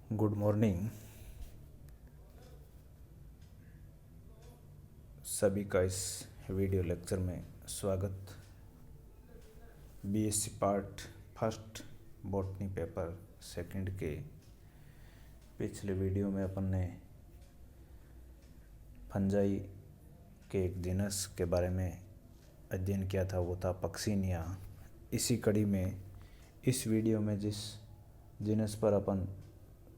Good morning सभी का इस वीडियो लेक्चर में स्वागत। BSc part first botany paper second के पिछले वीडियो में अपन ने फंजाई के एक जीनस के बारे में अध्ययन किया था, वो था पक्सिनिया। इसी कड़ी में इस वीडियो में जिस जीनस पर अपन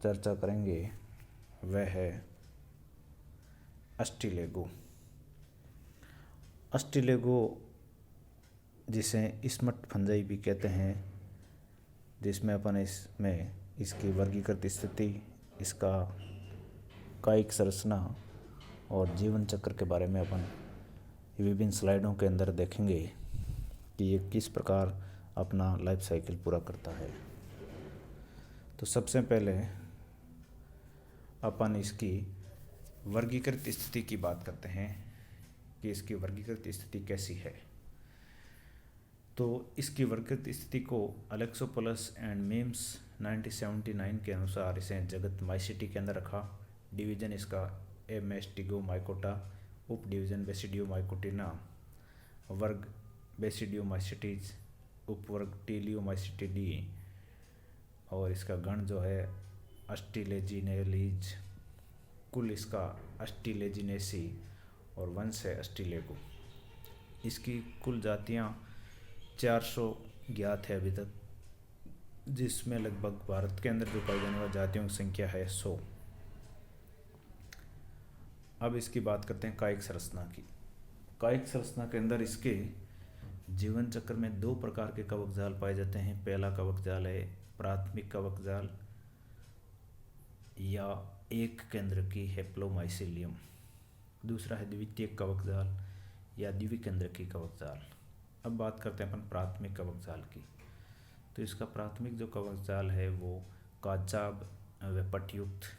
चर्चा करेंगे वह है अस्टिलेगो। अस्टिलेगो जिसे स्मट फंजाई भी कहते हैं, जिसमें अपन इसमें इसकी वर्गीकृत स्थिति, इसका कायिक संरचना और जीवन चक्र के बारे में अपन विभिन्न स्लाइडों के अंदर देखेंगे कि ये किस प्रकार अपना लाइफ साइकिल पूरा करता है। तो सबसे पहले अपन इसकी वर्गीकृत स्थिति की बात करते हैं कि इसकी वर्गीकृत स्थिति कैसी है। तो इसकी वर्गीकृत स्थिति को अलेक्सोपोलस एंड मीम्स 1979 के अनुसार इसे जगत माइसिटी के अंदर रखा। डिवीजन इसका एमेस्टिगोमाइकोटा, उप डिवीजन बेसिडियोमाइकोटिना, वर्ग बेसिडियोमाइसिटीज, उपवर्ग टीलियोमाइसिटिडी, और इसका गण जो है अस्टिलेजिनेलीज, कुल इसका अस्टिलेजिनेसी और वंश है अस्टिलेगो। इसकी कुल जातियां 400 ज्ञात है अभी तक, जिसमें लगभग भारत के अंदर जो पाई जाने वाली जातियों की संख्या है 100। अब इसकी बात करते हैं कायिक संरचना की। कायिक संरचना के अंदर इसके जीवन चक्र में दो प्रकार के कवक जाल पाए जाते हैं। पहला कवक जाल है प्राथमिक कवक जाल या एक केंद्र की हेप्लोमाइसिलियम। दूसरा है द्वितीयक कवक जाल या द्विकेंद्र की कवक जाल। अब बात करते हैं अपन प्राथमिक कवक जाल की। तो इसका प्राथमिक जो कवक जाल है वो काचाभ व पटयुक्त,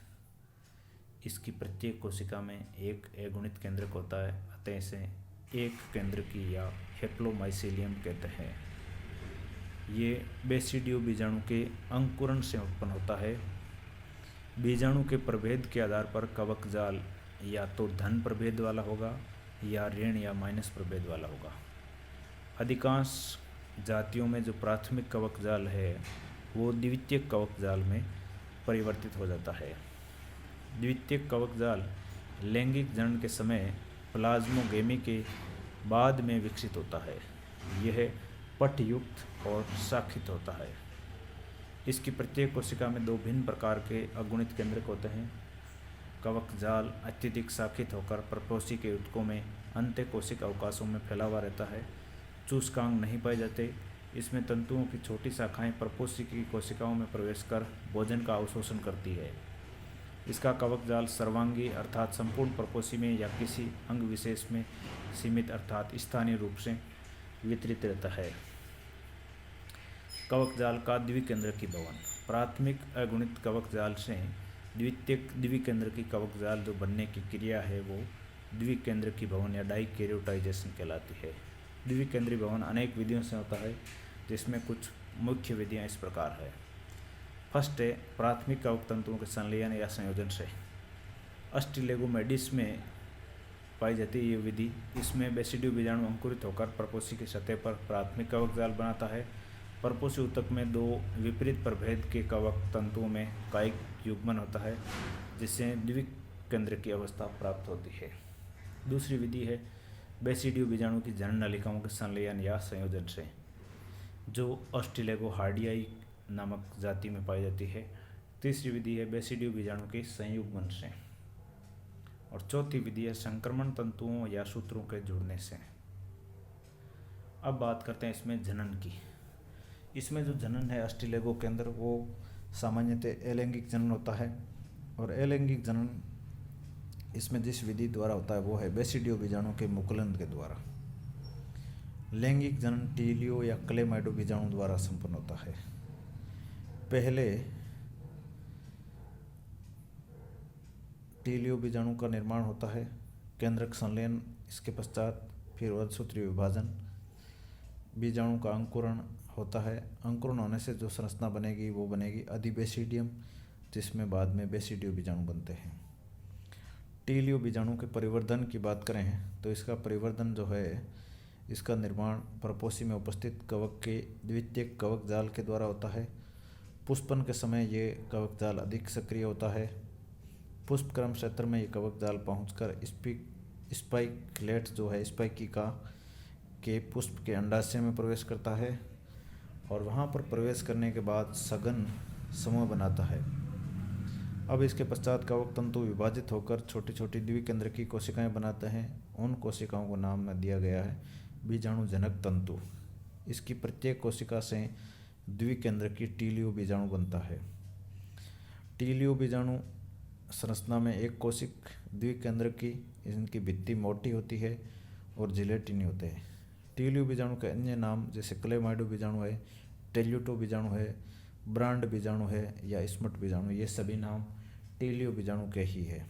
इसकी प्रत्येक कोशिका में एक अगुणित केंद्रक होता है, अतः इसे एक केंद्र की या हेप्लोमाइसिलियम कहते हैं। ये बेसिडियो बीजाणु के अंकुरण से उत्पन्न होता है। बीजाणु के प्रभेद के आधार पर कवक जाल या तो धन प्रभेद वाला होगा या ऋण या माइनस प्रभेद वाला होगा। अधिकांश जातियों में जो प्राथमिक कवक जाल है वो द्वितीयक कवक जाल में परिवर्तित हो जाता है। द्वितीयक कवक जाल लैंगिक जनन के समय प्लाज्मोगेमी के बाद में विकसित होता है। यह पटयुक्त और शाखित होता है। इसकी प्रत्येक कोशिका में दो भिन्न प्रकार के अगुणित केंद्रक होते हैं। कवक जाल अत्यधिक शाखित होकर परपोषी के ऊतकों में अंत्य कोशिक अवकाशों में फैला हुआ रहता है। चूसकांग नहीं पाए जाते। इसमें तंतुओं की छोटी शाखाएं परपोषी की कोशिकाओं में प्रवेश कर भोजन का अवशोषण करती है। इसका कवक जाल सर्वांगी अर्थात संपूर्ण परपोषी में या किसी अंग विशेष में सीमित अर्थात स्थानीय रूप से वितरित रहता है। कवक जाल का द्विकेंद्रकी भवन। प्राथमिक अगुणित कवक जाल से द्वितीयक द्विकेंद्रकी कवक जाल जो बनने की क्रिया है वो द्विकेंद्रकी भवन या डाइकैरियोटाइजेशन कहलाती है। द्विकेंद्रीय भवन अनेक विधियों से होता है, जिसमें कुछ मुख्य विधियां इस प्रकार है। फर्स्ट है प्राथमिक कवक तंतुओं के संलयन या संयोजन से। अस्टिलेगोमेडिस में पाई जाती है ये विधि। इसमें बेसिडियो बीजाणु अंकुरित होकर परपोषी की सतह पर प्राथमिक कवक जाल बनाता है। परपोषी ऊतक में दो विपरीत प्रभेद के कवक तंतुओं में कायिक युग्मन होता है, जिससे द्विकेंद्र की अवस्था प्राप्त होती है। दूसरी विधि है बेसिडियो बीजाणु की जनन नलिकाओं के संलयन या संयोजन से, जो अस्टिलेगो हार्डियाई नामक जाति में पाई जाती है। तीसरी विधि है बेसिडियो बीजाणु के संयुग्मन से, और चौथी विधि है संक्रमण तंतुओं या सूत्रों के जुड़ने से। अब बात करते हैं इसमें जनन की। इसमें जो जनन है अस्टिलेगो के अंदर वो सामान्यतः अलैंगिक जनन होता है, और अलैंगिक जनन इसमें जिस विधि द्वारा होता है वो है बेसिडियो बीजाणु के मुकुलन के द्वारा। लैंगिक जनन टीलियो या क्लेमाइडो बीजाणु द्वारा संपन्न होता है। पहले टीलियो बीजाणु का निर्माण होता है, केंद्रक संलयन, इसके पश्चात फिर वर्धसूत्री विभाजन, बीजाणु का अंकुरण होता है। अंकुरण होने से जो संरचना बनेगी वो बनेगी अधिबेसिडियम, जिसमें बाद में बेसिडियो बीजाणु बनते हैं। टीलियो बीजाणु के परिवर्धन की बात करें तो इसका परिवर्धन जो है, इसका निर्माण परपोषी में उपस्थित कवक के द्वितीयक कवक जाल के द्वारा होता है। पुष्पन के समय ये कवक जाल अधिक सक्रिय होता है। पुष्पक्रम क्षेत्र में ये कवक जाल पहुंचकर स्पाइकलेट जो है स्पाइकिका के पुष्प के अंडाशय में प्रवेश करता है और वहां पर प्रवेश करने के बाद सघन समूह बनाता है। अब इसके पश्चात कवक तंतु विभाजित होकर छोटी छोटी द्विकेंद्रकी कोशिकाएं बनाते हैं। उन कोशिकाओं को नाम दिया गया है बीजाणुजनक तंतु। इसकी प्रत्येक कोशिका से द्विकेंद्रकी टीलियो बीजाणु बनता है। टीलियो बीजाणु संरचना में एक कोशिक द्विकेंद्रकी, इनकी भित्ति मोटी होती है और जिलेटिनी होते हैं। टीलियो बीजाणु के अन्य नाम जैसे क्लेमाइडो बीजाणु है, टेल्यूटो बीजाणु है, ब्रांड बीजाणु है या स्मट बीजाणु, ये सभी नाम टीलियो बीजाणु के ही है।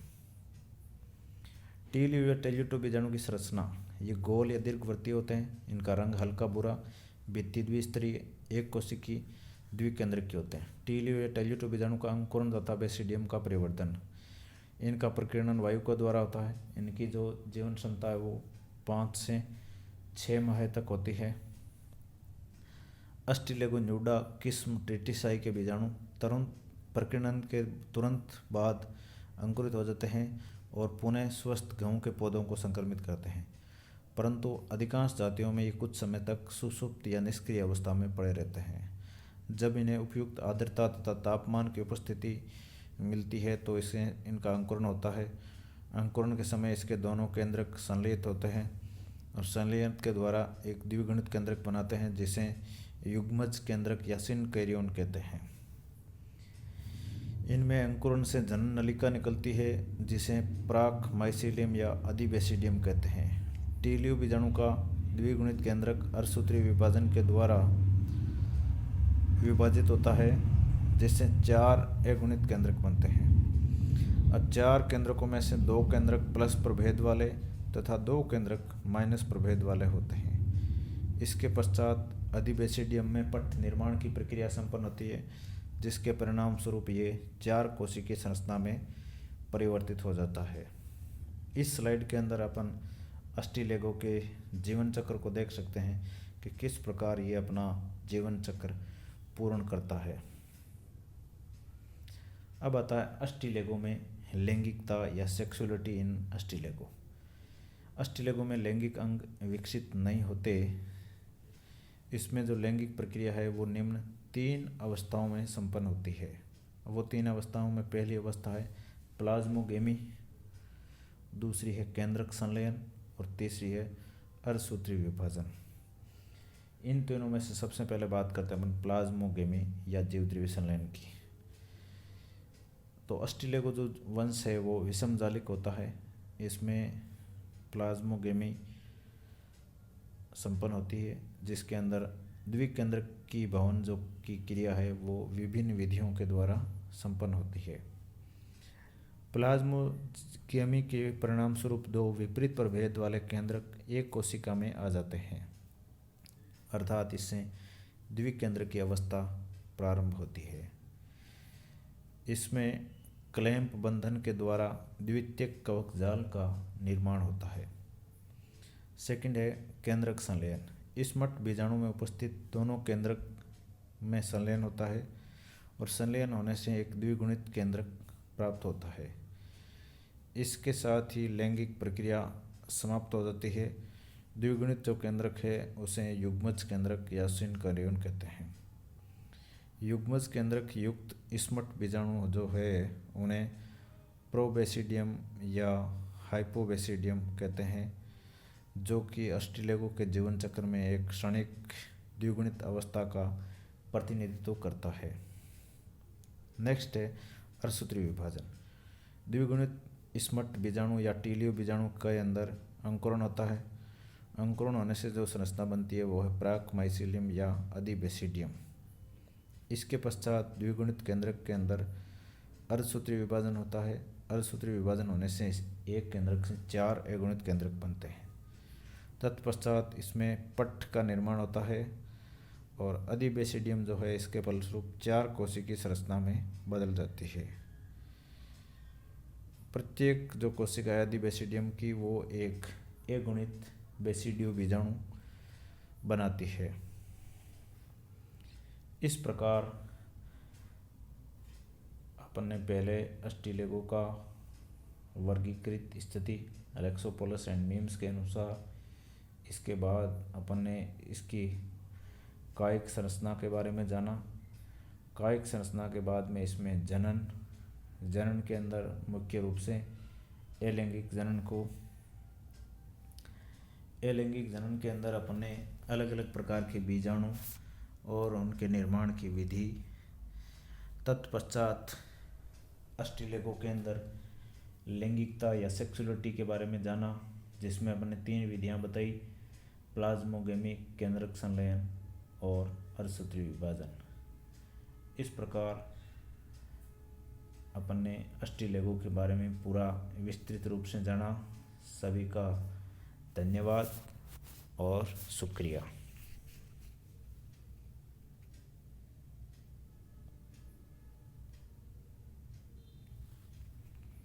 टीलियो या टेल्यूटो बीजाणु की संरचना ये गोल या दीर्घवृत्तीय होते हैं। इनका रंग हल्का भूरा, भित्ति द्विस्तरीय, एक कोशिकी द्विकेंद्रकी होते हैं। टीलियो या टेल्यूटो बीजाणु का अंकुरण तथा बेसिडियम का परिवर्धन, इनका प्रकीर्णन वायु के द्वारा होता है। इनकी जो जीवन क्षमता है वो 5 से 6 माह तक होती है। अस्टिलेगोन्यूडा किस्म ट्रिटिसाई के बीजाणु प्रकीर्णन के तुरंत बाद अंकुरित हो जाते हैं और पुनः स्वस्थ गेहूं के पौधों को संक्रमित करते हैं, परंतु अधिकांश जातियों में ये कुछ समय तक सुषुप्त या निष्क्रिय अवस्था में पड़े रहते हैं। जब इन्हें उपयुक्त आर्द्रता तथा तापमान की उपस्थिति मिलती है तो इसे इनका अंकुरण होता है। अंकुरण के समय इसके दोनों केंद्रक संलयित होते हैं और संलयन के द्वारा एक द्विगुणित केंद्रक बनाते हैं जिसे युग्मज केंद्रक या सिनकैरियोन कहते हैं। इनमें अंकुरण से जनन नलिका निकलती है जिसे प्राक माइसीलियम या अधिबेसिडियम कहते हैं। टीलियो बीजाणु का द्विगुणित केंद्रक अर्धसूत्री विभाजन के द्वारा विभाजित होता है जिससे 4 अगुणित केंद्रक बनते हैं। अब 4 केंद्रकों में से 2 केंद्रक प्लस प्रभेद वाले तथा 2 केंद्रक माइनस प्रभेद वाले होते हैं। इसके पश्चात अधिबेसिडियम में पट्ट निर्माण की प्रक्रिया संपन्न होती है जिसके परिणाम स्वरूप ये 4 कोशिकीय संरचना में परिवर्तित हो जाता है। इस स्लाइड के अंदर अपन अस्टिलेगो के जीवन चक्र को देख सकते हैं कि किस प्रकार ये अपना जीवन चक्र पूर्ण करता है। अब आता है अस्टिलेगो में लैंगिकता या सेक्सुअलिटी इन अस्टिलेगो। अस्टिलेगो में लैंगिक अंग विकसित नहीं होते। इसमें जो लैंगिक प्रक्रिया है वो निम्न 3 अवस्थाओं में संपन्न होती है। वो 3 अवस्थाओं में पहली अवस्था है प्लाज्मोगेमी, दूसरी है केंद्रक संलयन और तीसरी है अर्धसूत्री विभाजन। इन तीनों में से सबसे पहले बात करते हैं अपन प्लाज्मोगेमी या जीवद्रव्य संलयन की। तो अस्टिलेगो जो वंश है वो विषमजालिक होता है। इसमें प्लाज्मोगेमी संपन्न होती है जिसके अंदर द्विकेंद्रक की भवन जो की क्रिया है वो विभिन्न विधियों के द्वारा संपन्न होती है। प्लाज्मोगेमी के परिणाम स्वरूप 2 विपरीत प्रभेद वाले केंद्रक एक कोशिका में आ जाते हैं, अर्थात इससे द्विकेंद्र की अवस्था प्रारंभ होती है। इसमें क्लैंप बंधन के द्वारा द्वितीयक कवक जाल का निर्माण होता है। सेकंड है केंद्रक संलयन। इस मट बीजाणु में उपस्थित दोनों केंद्रक में संलयन होता है और संलयन होने से एक द्विगुणित केंद्रक प्राप्त होता है। इसके साथ ही लैंगिक प्रक्रिया समाप्त हो जाती है। द्विगुणित जो केंद्रक है उसे युग्मज केंद्रक या सिनकैरियोन कहते हैं। युग्मज केंद्रक युक्त स्मट बीजाणु जो है उन्हें प्रोबेसिडियम या हाइपोबेसिडियम कहते हैं, जो कि अस्टिलेगो के जीवन चक्र में एक क्षणिक द्विगुणित अवस्था का प्रतिनिधित्व करता है। नेक्स्ट है अर्धसूत्री विभाजन। द्विगुणित स्मट बीजाणु या टीलियो बीजाणु के अंदर अंकुरण होता है। अंकुरण होने से जो संरचना बनती है वो है प्राक माइसीलियम या अधिबेसिडियम। इसके पश्चात द्विगुणित केंद्रक के अंदर अर्धसूत्री विभाजन होता है। अर्धसूत्री विभाजन होने से एक केंद्रक से 4 अगुणित केंद्रक बनते हैं। तत्पश्चात इसमें पट्ट का निर्माण होता है और अधिबेसिडियम जो है इसके फलस्वरूप 4 कोशिकीय संरचना में बदल जाती है। प्रत्येक जो कोशिका है अधिबेसिडियम की वो एक अगुणित बेसिडियो बीजाणु बनाती है। इस प्रकार अपन ने पहले अस्टिलेगो का वर्गीकृत स्थिति अलेक्सोपोलोस एंड मीम्स के अनुसार, इसके बाद अपन ने इसकी कायिक संरचना के बारे में जाना। कायिक संरचना के बाद में इसमें जनन के अंदर मुख्य रूप से अलैंगिक जनन के अंदर अपन ने अलग अलग प्रकार के बीजाणु और उनके निर्माण की विधि, तत्पश्चात अस्टिलेगो के अंदर लैंगिकता या सेक्सुअलिटी के बारे में जाना, जिसमें अपन ने 3 विधियां बताई, प्लाज्मोगेमी, केंद्रक संलयन और अर्धसूत्री विभाजन। इस प्रकार अपन ने अस्टिलेगो के बारे में पूरा विस्तृत रूप से जाना। सभी का धन्यवाद और शुक्रिया।